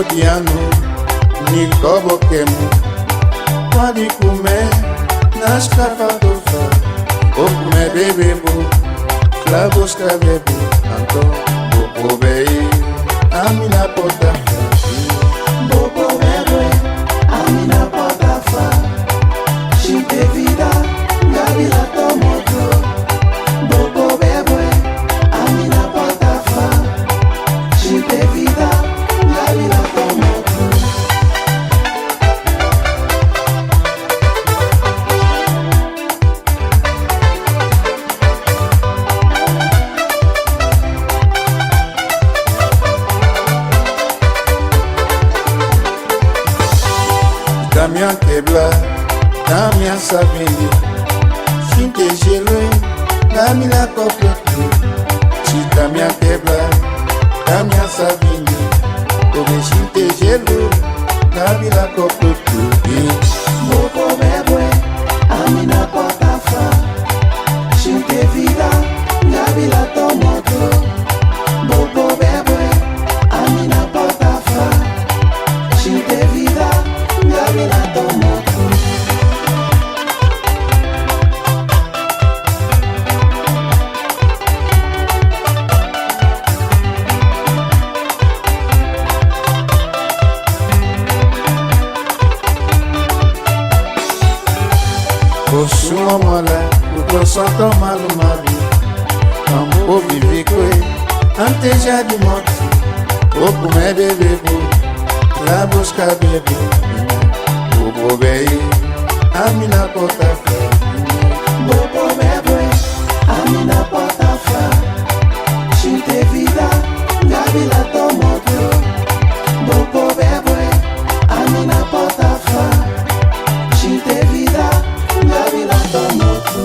dianu nikobokemu wadikume nashkafatofa okume bebebu flagoska bebu anto bokobei amina potafa Bobo bebwe amina potafa shinte vida ngabila tomoto Bobo bebwe amina potafa shinte vida ngabila tomoto Damian Kebla, Damian Savini, Shinte Jelwe, Damila Kopetu, Si Damian Kebla, Damian Savini, Obe Shinte Jelwe, Damila Kopetu. Bobo bebwe amina potafa shinte vida ngabila tomoto Bobo bebwe amina potafa shinte vida ngabila tomoto Osumo mola, uko santo malu malu, Ambo vivekwe, anteja di moti, Okume bebebu, la busca bebu, Bobo bei, amina potafa. Bobo bebwe amina potafa shinte vida ngabila tomoto Bobo bebwe amina potafa shinte vida ngabila tomoto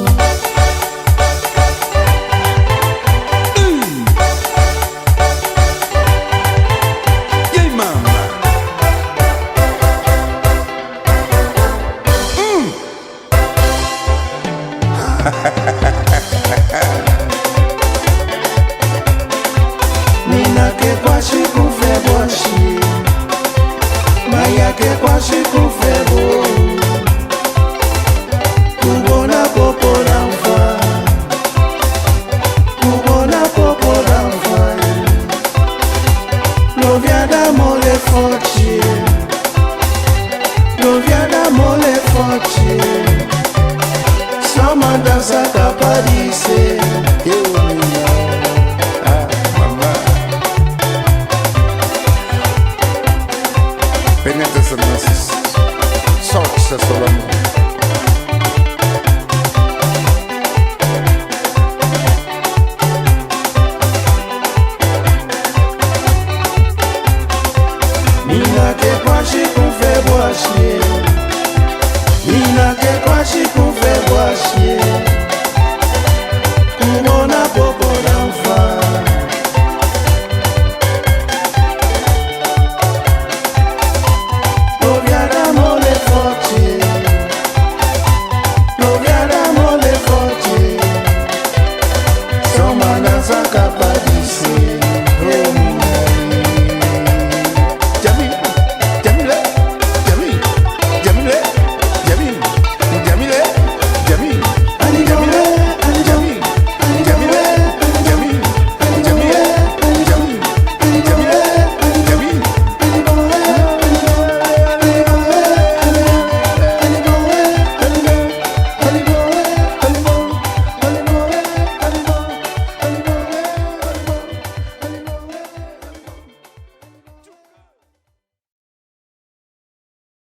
Yay mama. Mina ke kwashi kufe boshi Maya ke kwashi kufe bo Kubona popo ramfa Kubona popo ramfa Loviada mole forte Loviada mole forte Soma dança caparise Penetra essa nossa sorte, essa